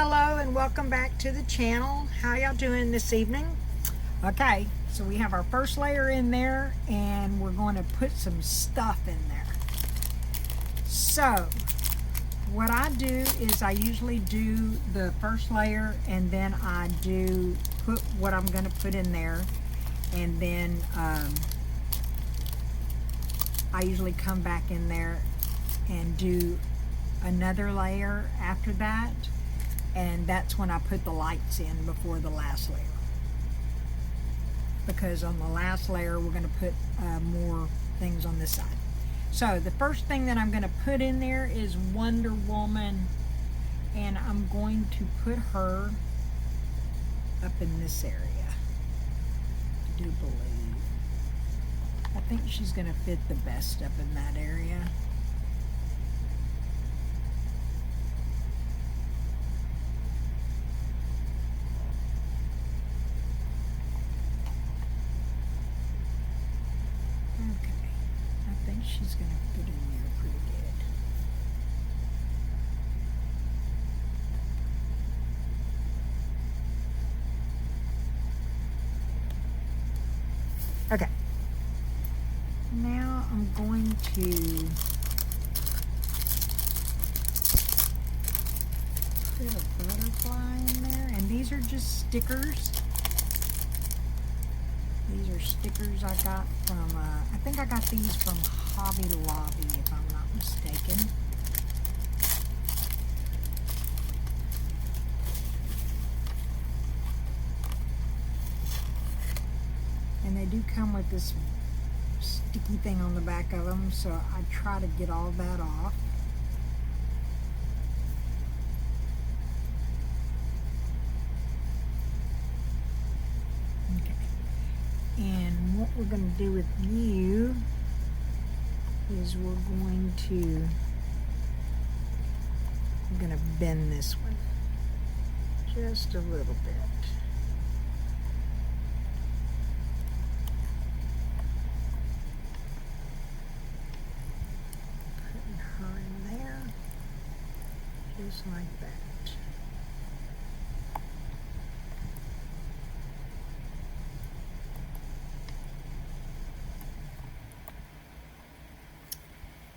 Hello and welcome back to the channel. How y'all doing this evening? Okay, so we have our first layer in there and we're going to put some stuff in there. So what I do is I usually do the first layer and then I do put what I'm going to put in there, and then I usually come back in there and do another layer after that, and that's when I put the lights in before the last layer, because on the last layer we're going to put more things on this side. So the first thing that I'm going to put in there is Wonder Woman, and I'm going to put her up in this area. I do believe, I think she's going to fit the best up in that area. She's going to fit in there pretty good. Okay. Now I'm going to put a butterfly in there, and these are just stickers. These are stickers I got from, I think I got these from Hobby Lobby, if I'm not mistaken. And they do come with this sticky thing on the back of them, so I try to get all that off. And what we're going to do with you is we're going to bend this one just a little bit. Putting her in there just like that.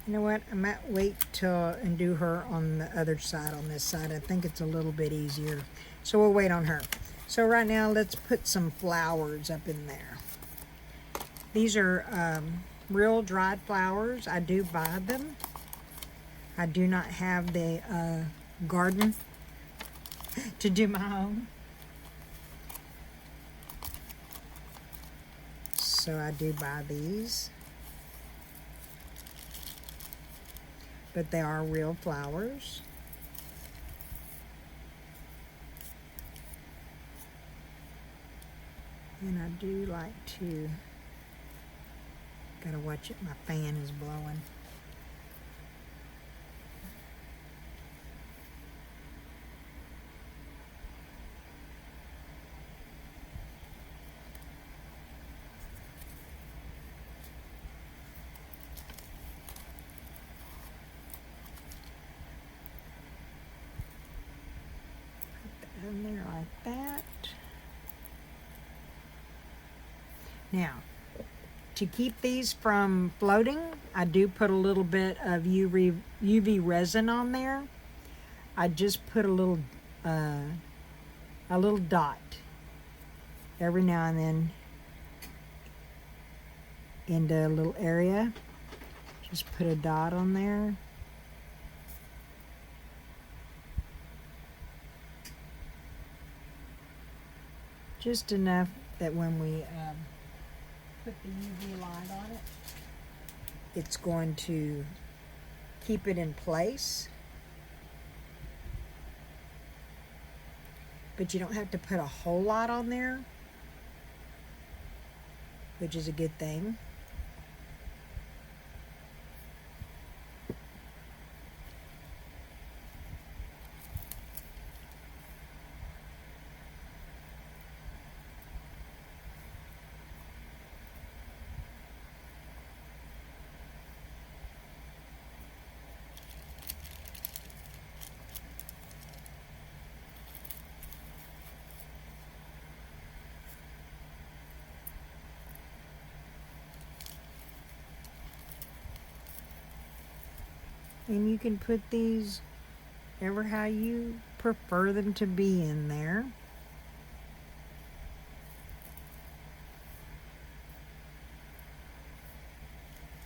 You know what, I might wait till and do her on the other side, on this side. I think it's a little bit easier. So we'll wait on her. So right now, let's put some flowers up in there. These are real dried flowers. I do buy them. I do not have the garden to do my own. So I do buy these. But they are real flowers. And I do like to, gotta watch it, my fan is blowing. In there like that. Now, to keep these from floating, I do put a little bit of UV resin on there. I just put a little dot every now and then into a little area. Just put a dot on there. Just enough that when we put the UV light on it, it's going to keep it in place. But you don't have to put a whole lot on there, which is a good thing. And you can put these ever how you prefer them to be in there.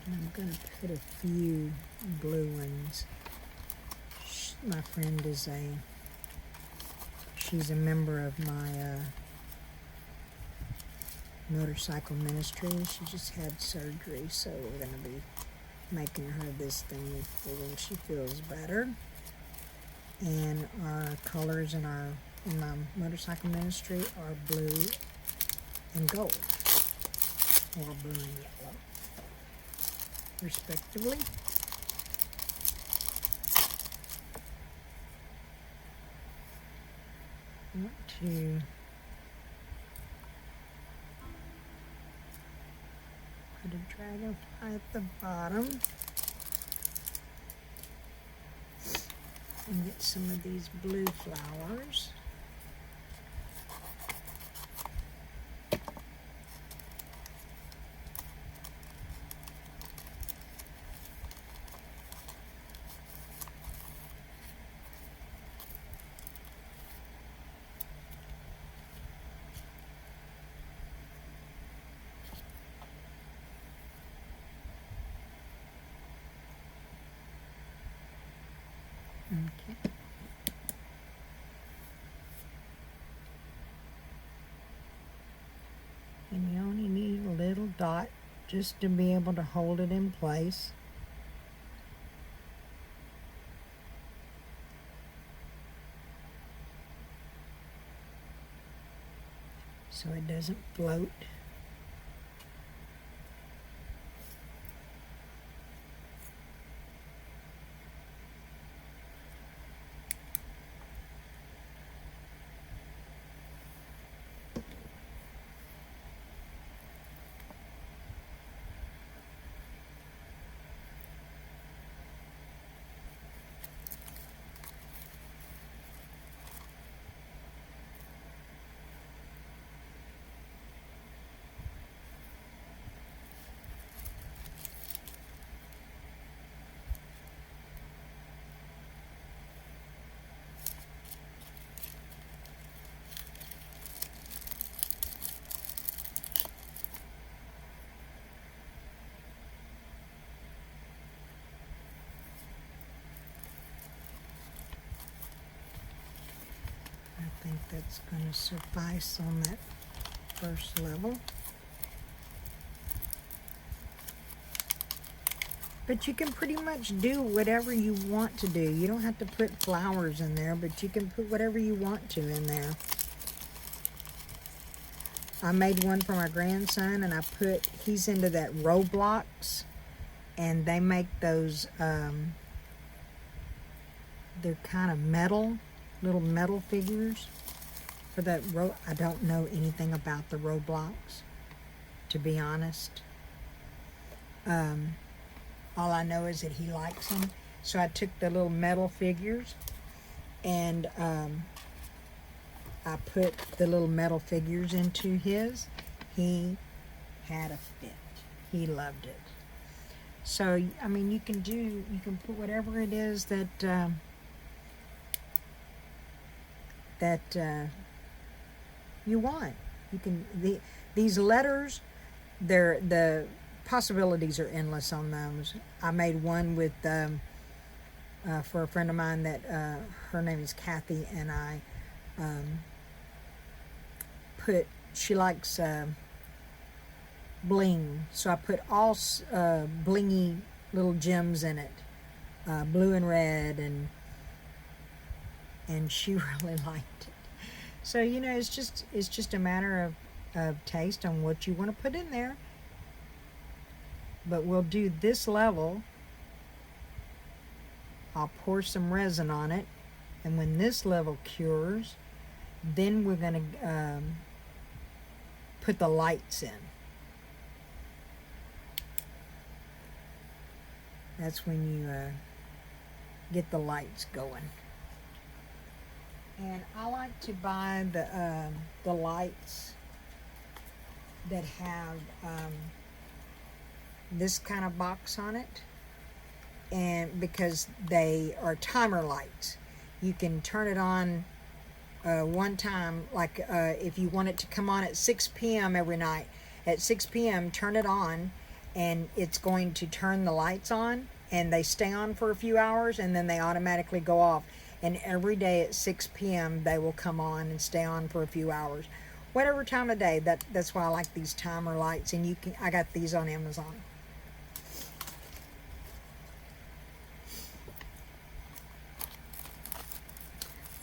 I'm going to put a few blue ones. My friend is she's a member of my motorcycle ministry. She just had surgery, so we're going to be making her this thing for when she feels better. And our colors in my motorcycle ministry are blue and gold, or blue and yellow, respectively. I want to put a dragonfly at the bottom and get some of these blue flowers. Okay. And you only need a little dot just to be able to hold it in place. So it doesn't float. I think that's going to suffice on that first level. But you can pretty much do whatever you want to do. You don't have to put flowers in there, but you can put whatever you want to in there. I made one for my grandson, and he's into that Roblox, and they make those, they're kind of little metal figures for that. I don't know anything about the Roblox, to be honest. All I know is that he likes them. So I took the little metal figures and I put the little metal figures into his. He had a fit. He loved it. So, I mean, you can put whatever it is that you want. You can, these letters, the possibilities are endless on those. I made one with for a friend of mine that her name is Kathy, and I she likes bling, so I put all blingy little gems in it, blue and red, and she really liked it. So it's just a matter of taste on what you want to put in there. But we'll do this level. I'll pour some resin on it, and when this level cures, then we're going to put the lights in. That's when you get the lights going. And I like to buy the lights that have this kind of box on it. and because they are timer lights. You can turn it on one time, like if you want it to come on at 6 p.m. every night. At 6 p.m., turn it on, and it's going to turn the lights on, and they stay on for a few hours, and then they automatically go off. And every day at 6 p.m., they will come on and stay on for a few hours. Whatever time of day, that's why I like these timer lights, and I got these on Amazon.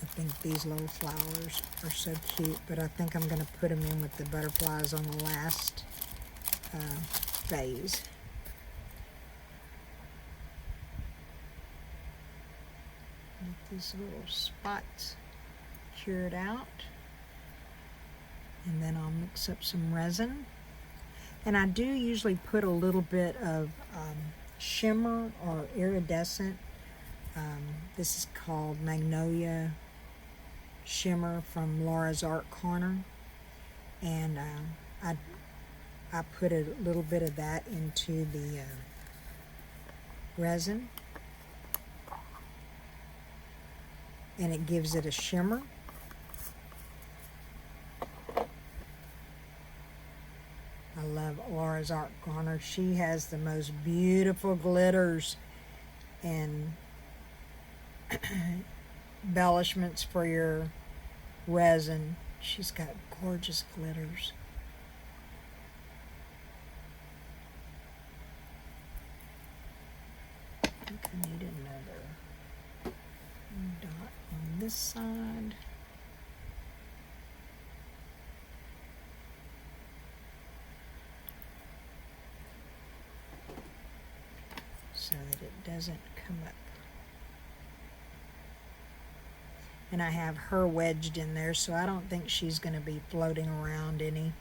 I think these little flowers are so cute, but I think I'm going to put them in with the butterflies on the last phase. Get these little spots cured out. And then I'll mix up some resin. And I do usually put a little bit of shimmer or iridescent. This is called Magnolia Shimmer from Laura's Art Corner. And I put a little bit of that into the resin. And it gives it a shimmer. I love Laura's Art Corner. She has the most beautiful glitters and embellishments for your resin. She's got gorgeous glitters. I think I need another dot on this side. So that it doesn't come up. And I have her wedged in there, so I don't think she's going to be floating around any.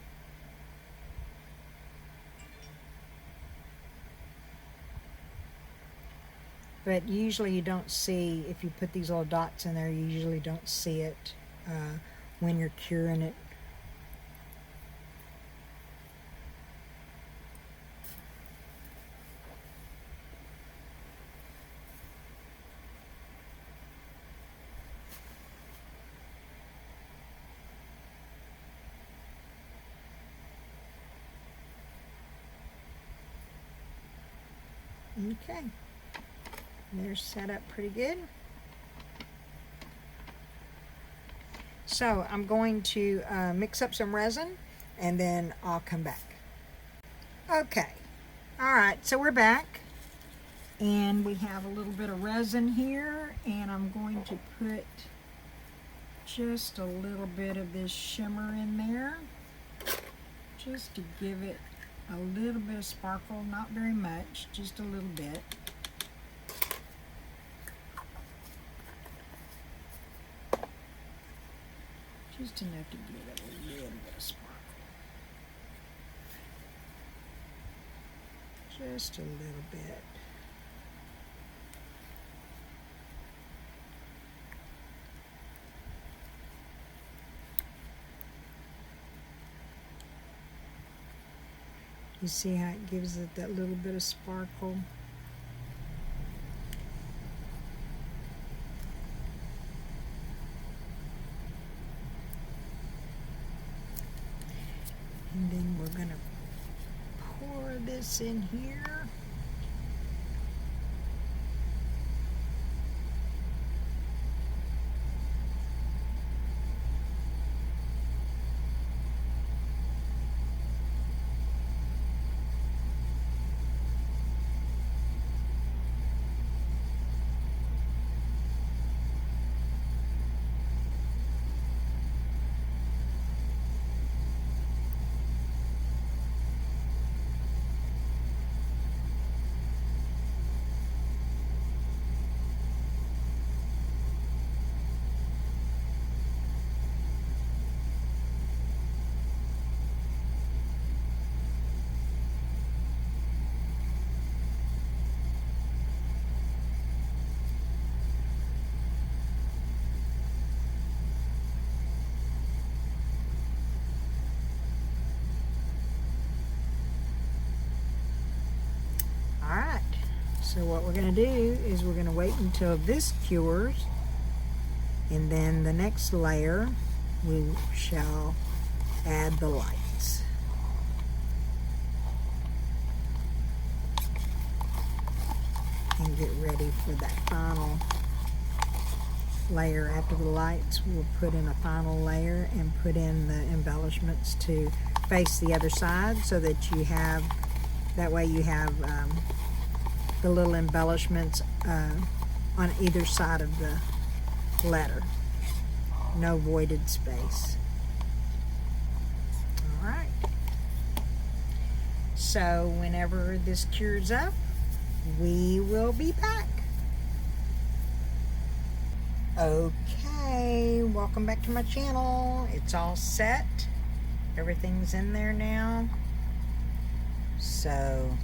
But usually you don't see, if you put these little dots in there, you usually don't see it when you're curing it. Okay, they're set up pretty good. So I'm going to mix up some resin and then I'll come back. Okay, all right, so we're back and we have a little bit of resin here, and I'm going to put just a little bit of this shimmer in there just to give it a little bit of sparkle, not very much, just a little bit. Just enough to give it a little bit of sparkle. Just a little bit. You see how it gives it that little bit of sparkle? And then we're going to pour this in here. So what we're going to do is we're going to wait until this cures, and then the next layer we shall add the lights. And get ready for that final layer. After the lights, we'll put in a final layer and put in the embellishments to face the other side, so that you have, that way you have the little embellishments on either side of the letter. No voided space. All right. So whenever this cures up, we will be back. Okay, welcome back to my channel. It's all set. Everything's in there now. So,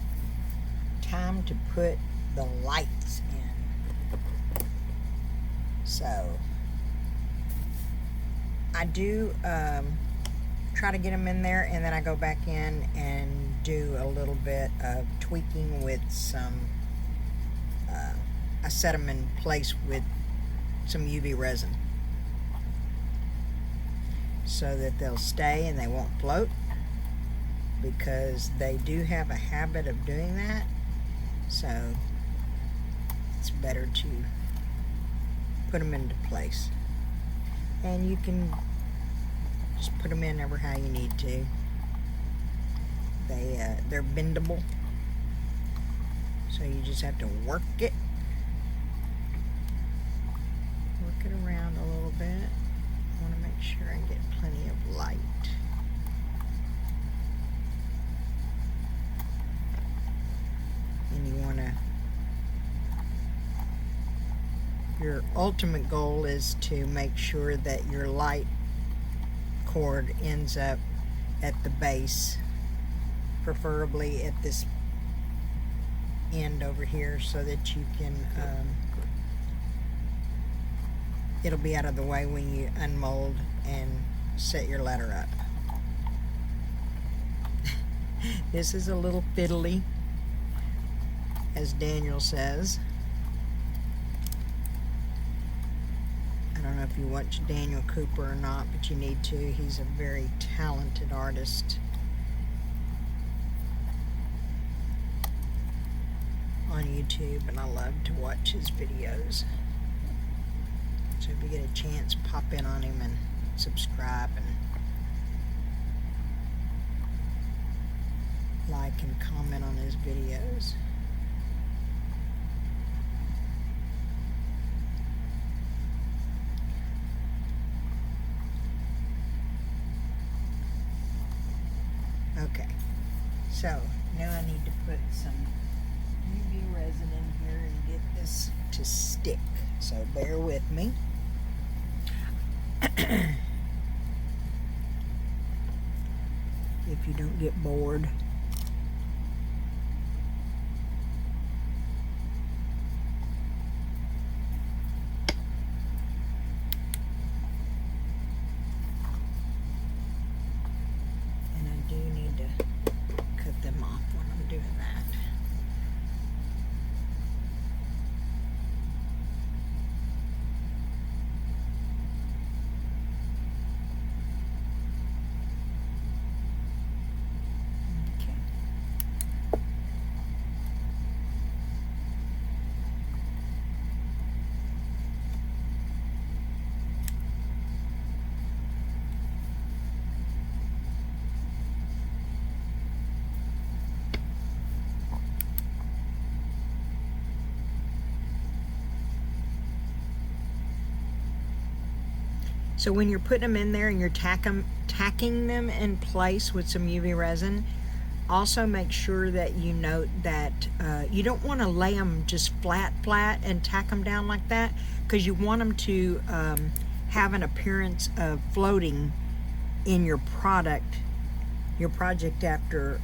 time to put the lights in. So, I do try to get them in there, and then I go back in and do a little bit of tweaking with some, I set them in place with some UV resin so that they'll stay and they won't float, because they do have a habit of doing that. So it's better to put them into place, and you can just put them in ever how you need to. They're bendable, so you just have to work it around a little bit. I want to make sure I get plenty of light. And you want to, your ultimate goal is to make sure that your light cord ends up at the base, preferably at this end over here, so that you can it'll be out of the way when you unmold and set your letter up. This is a little fiddly, as Daniel says. I don't know if you watch Daniel Cooper or not, but you need to. He's a very talented artist on YouTube, and I love to watch his videos. So if you get a chance, pop in on him and subscribe and like and comment on his videos. Okay, so now I need to put some UV resin in here and get this to stick. So bear with me. If you don't get bored. And I do need to cut them off when I'm doing that. So when you're putting them in there and you're tacking them in place with some UV resin, also make sure that you note that you don't want to lay them just flat and tack them down like that, because you want them to have an appearance of floating in your project after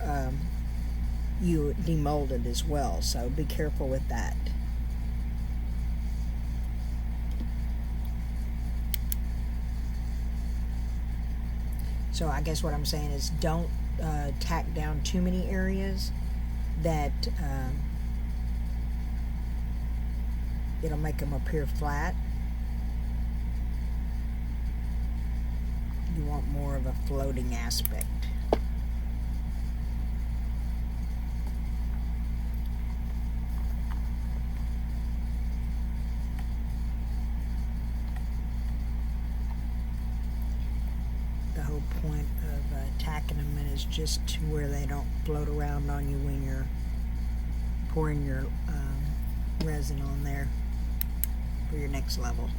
you demold it as well. So be careful with that. So I guess what I'm saying is don't tack down too many areas that it'll make them appear flat. You want more of a floating aspect. The whole point of tacking them in is just to where they don't float around on you when you're pouring your resin on there for your next level.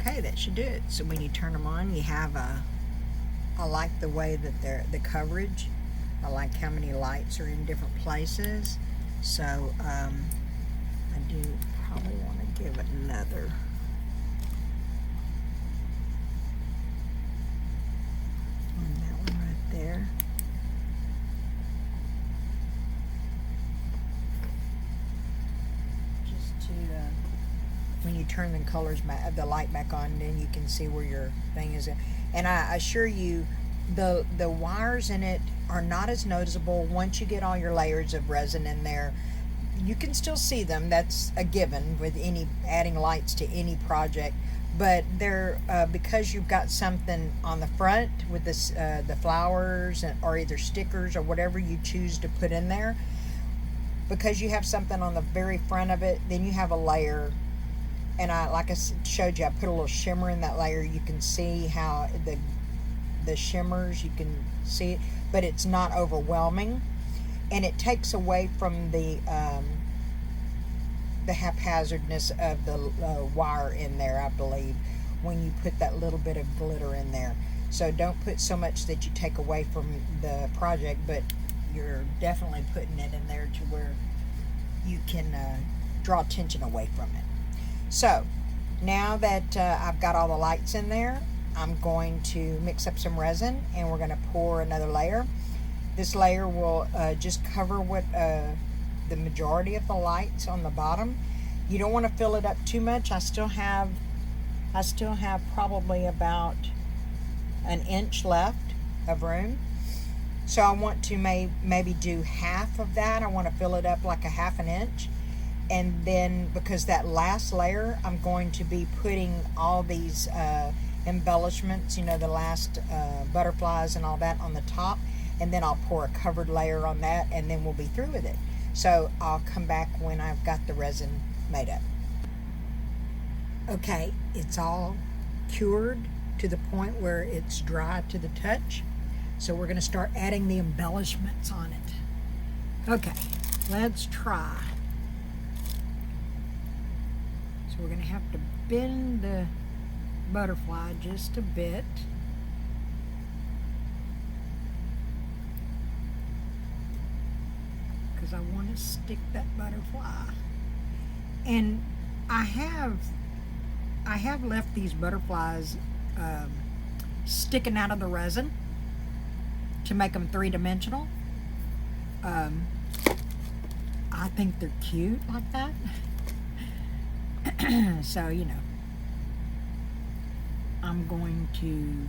Okay, that should do it. So when you turn them on, you have I like the way that they're, the coverage. I like how many lights are in different places. So I do probably want to give it another. On that one right there. Just to when you turn the colors back, the light back on, then you can see where your thing is. And I assure you, the wires in it are not as noticeable once you get all your layers of resin in there. You can still see them. That's a given with any adding lights to any project. But they're because you've got something on the front with this the flowers or either stickers or whatever you choose to put in there. Because you have something on the very front of it, then you have a layer. And like I showed you, I put a little shimmer in that layer. You can see how the shimmers, you can see it, but it's not overwhelming, and it takes away from the haphazardness of the wire in there, I believe, when you put that little bit of glitter in there. So don't put so much that you take away from the project, but you're definitely putting it in there to where you can draw attention away from it. So now that I've got all the lights in there, I'm going to mix up some resin and we're going to pour another layer. This layer will just cover what the majority of the lights on the bottom. You don't want to fill it up too much. I still have probably about an inch left of room. So I want to maybe do half of that. I want to fill it up like a half an inch. And then, because that last layer, I'm going to be putting all these embellishments, you know, the last butterflies and all that on the top. And then I'll pour a covered layer on that, and then we'll be through with it. So I'll come back when I've got the resin made up. Okay, it's all cured to the point where it's dry to the touch. So we're going to start adding the embellishments on it. Okay, let's try. We're going to have to bend the butterfly just a bit. Because I want to stick that butterfly. And I have left these butterflies sticking out of the resin to make them three-dimensional. I think they're cute like that. So, you know, I'm going to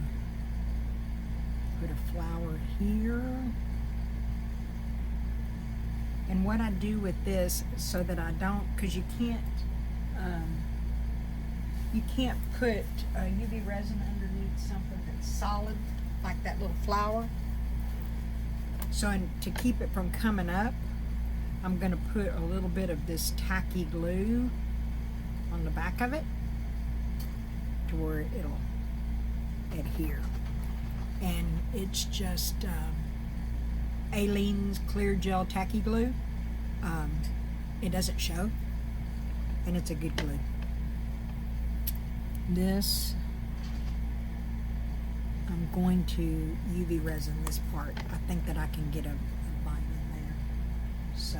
put a flower here. And what I do with this, so that I don't, because you can't put UV resin underneath something that's solid, like that little flower. So to keep it from coming up, I'm going to put a little bit of this tacky glue on the back of it to where it'll adhere. and it's just Aleene's Clear Gel Tacky Glue. It doesn't show, and it's a good glue. This, I'm going to UV resin this part. I think that I can get a line in there. So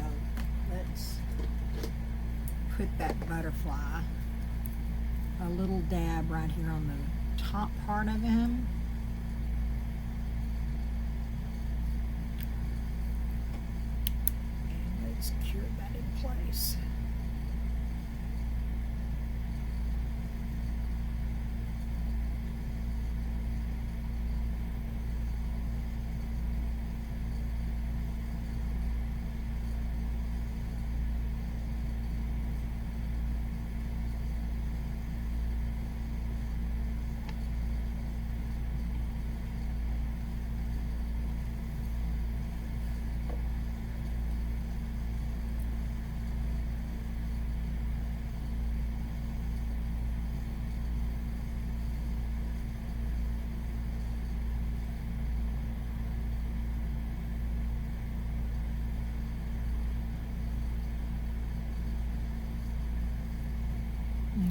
let's put that butterfly, a little dab right here on the top part of him. And let's cure that in place.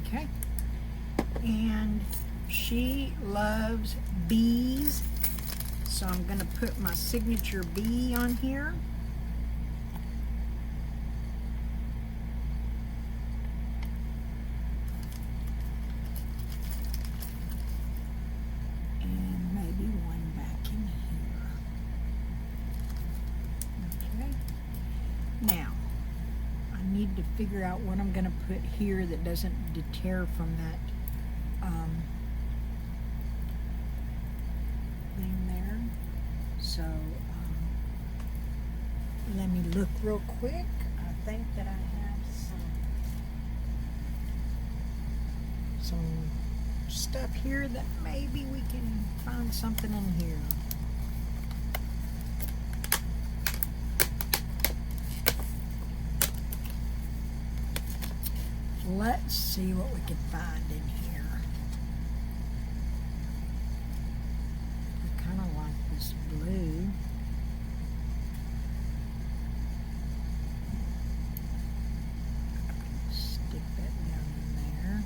Okay, and she loves bees, so I'm going to put my signature bee on here. And maybe one back in here. Okay, now I need to figure out what I'm going to put here that doesn't deter from that thing there. So let me look real quick. I think that I have some stuff here that maybe we can find something in here. Let's see what we can find in here. I kind of like this blue. Stick that down in there.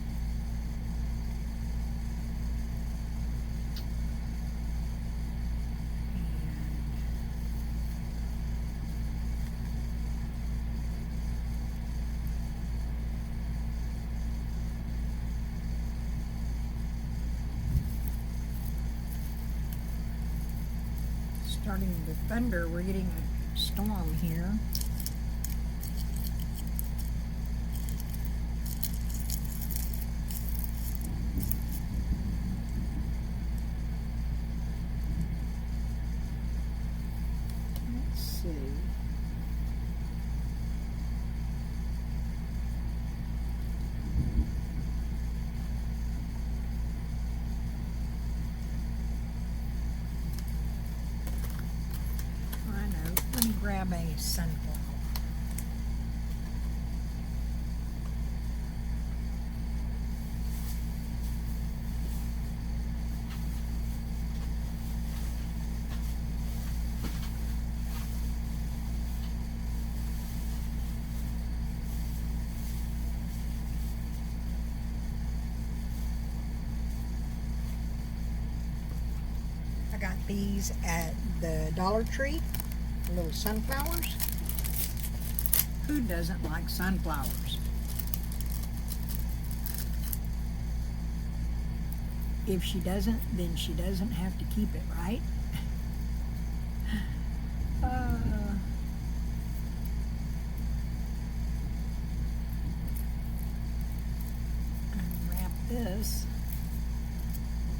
Starting to thunder, we're getting a storm here. Let's see. Grab a sunflower. I got these at the Dollar Tree. Little sunflowers. Who doesn't like sunflowers? If she doesn't, then she doesn't have to keep it, right? Unwrap this.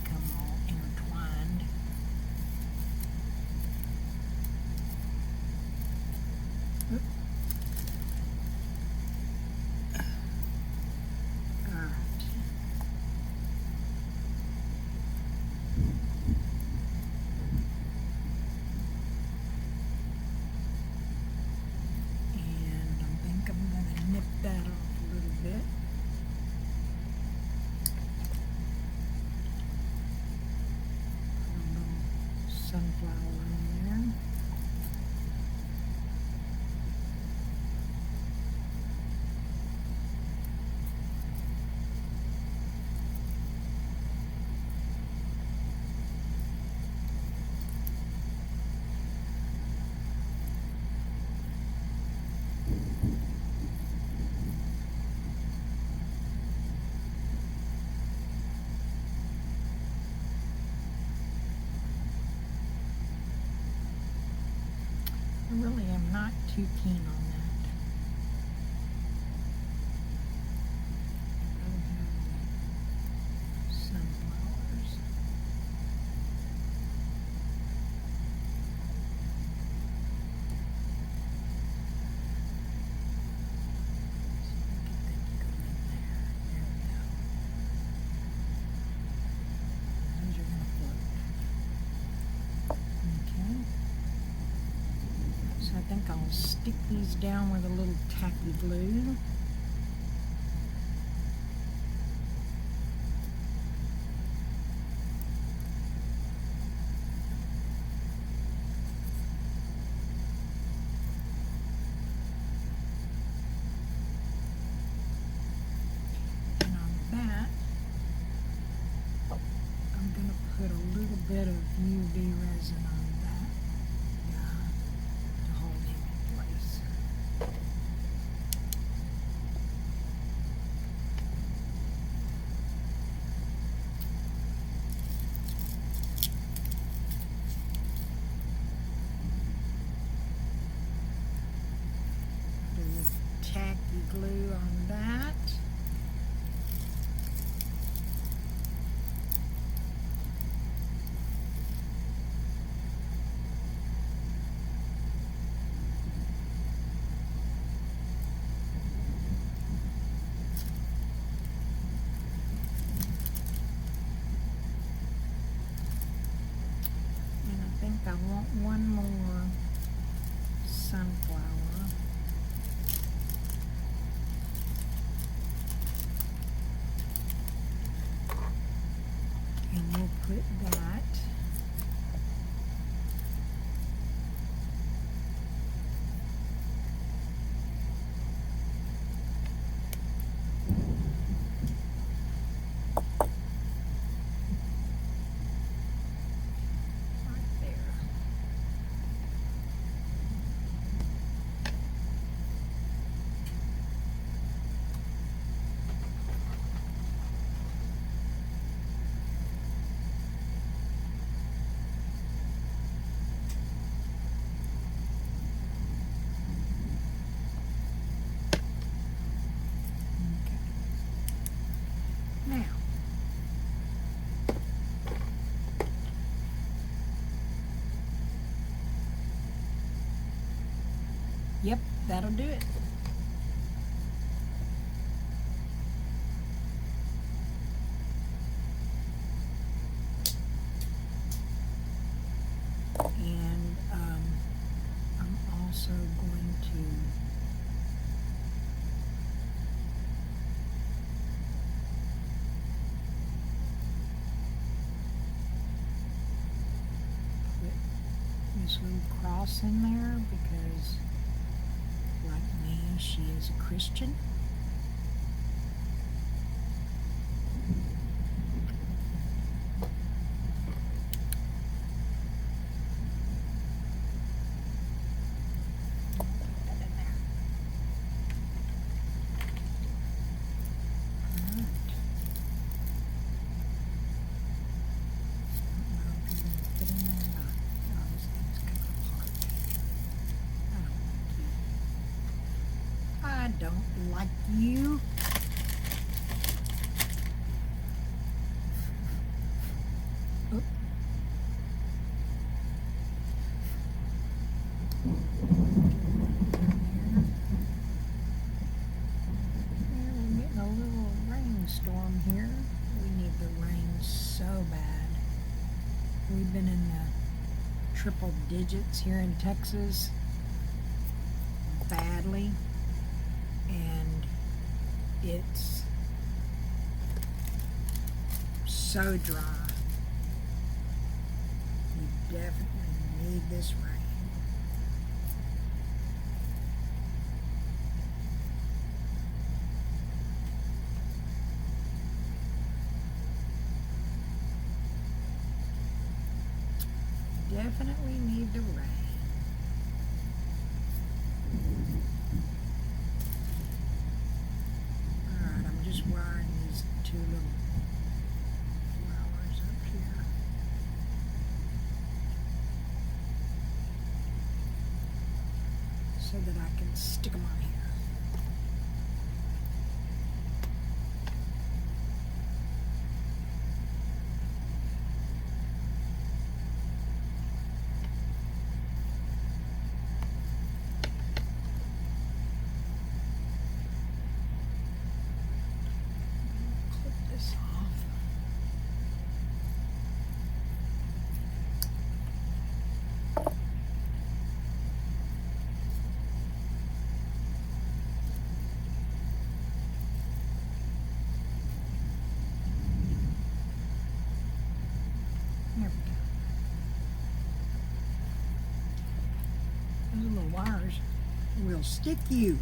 Become all intertwined. sunflower in there. I really am not too keen on that. I don't have any sunflowers. I think I'll stick these down with a little tacky glue. And on that, I'm going to put a little bit of UV resin on that. Tacky glue on that. And I think I want one more sunflower. And we'll put that right there. Now, yep, that'll do it. And I'm also going to this little cross in there because, like me, she is a Christian. Put that in there. All right. I don't know if you're going to fit in there or not. Oh, this thing's coming apart. I don't like you. Oh. We're getting a little rainstorm here. We need the rain so bad. We've been in the triple digits here in Texas badly, and it's so dry. We definitely need this rain. Definitely need the rain. Alright, I'm just wiring these two little flowers up here. So that I can stick them on here. Clip this off. There we go. Those little wires will stick you.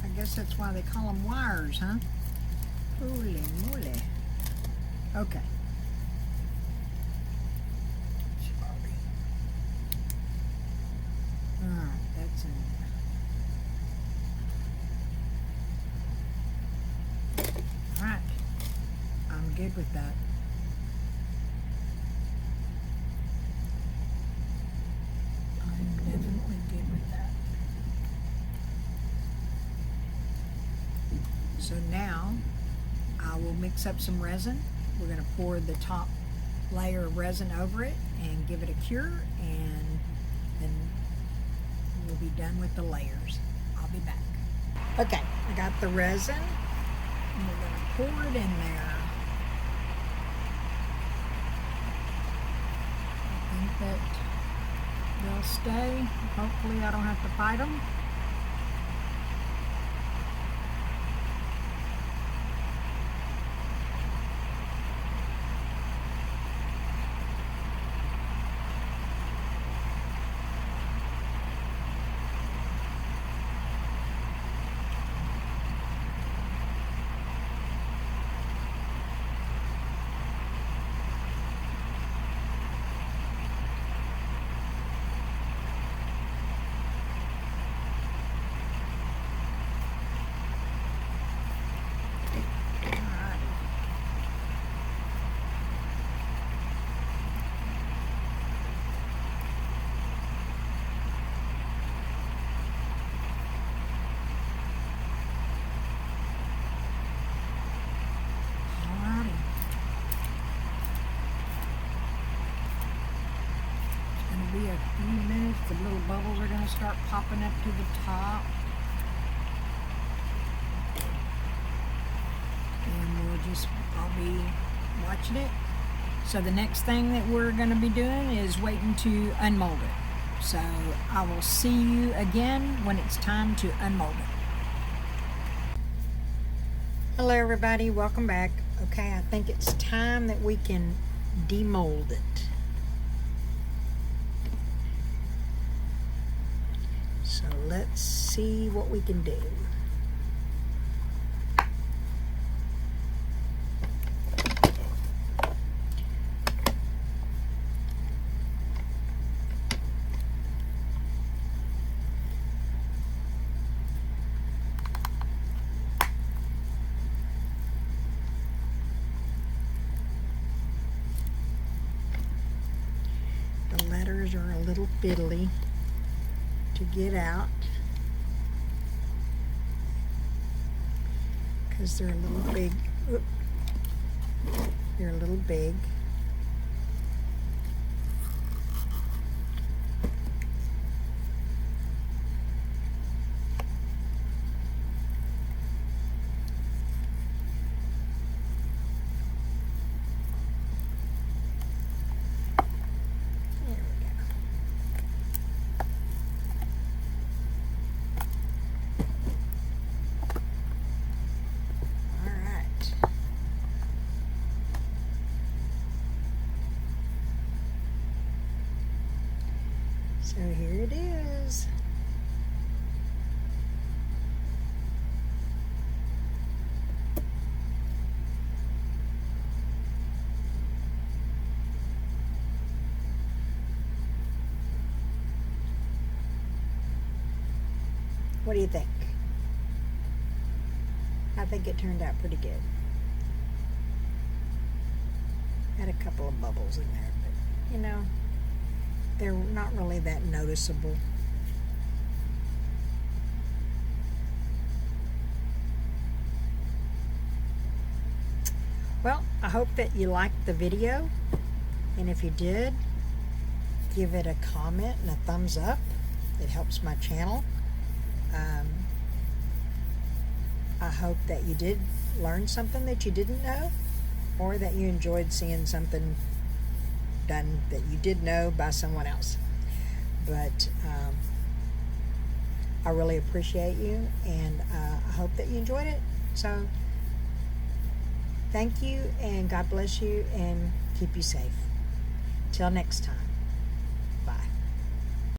I guess that's why they call them wires, huh? Holy moly. Okay. Sorry. Alright, that's in there. Alright. I'm good with that. I'm definitely good with that. So now I will mix up some resin. We're going to pour the top layer of resin over it and give it a cure, and then we'll be done with the layers. I'll be back. Okay, I got the resin and we're going to pour it in there. I think that they'll stay. Hopefully I don't have to fight them. Be a few minutes, the little bubbles are going to start popping up to the top, and I'll be watching it. So the next thing that we're going to be doing is waiting to unmold it. So I will see you again when it's time to unmold it. Hello everybody, welcome back. Okay, I think it's time that we can demold it. So let's see what we can do. The letters are a little fiddly to get out because they're a little big. Oop. They're a little big. Oh, here it is. What do you think? I think it turned out pretty good. Had a couple of bubbles in there, but you know, they're not really that noticeable. Well, I hope that you liked the video, and if you did, give it a comment and a thumbs up. It helps my channel. I hope that you did learn something that you didn't know, or that you enjoyed seeing something done that you did know by someone else. But I really appreciate you, and I hope that you enjoyed it. So thank you, and God bless you, and keep you safe. Till next time.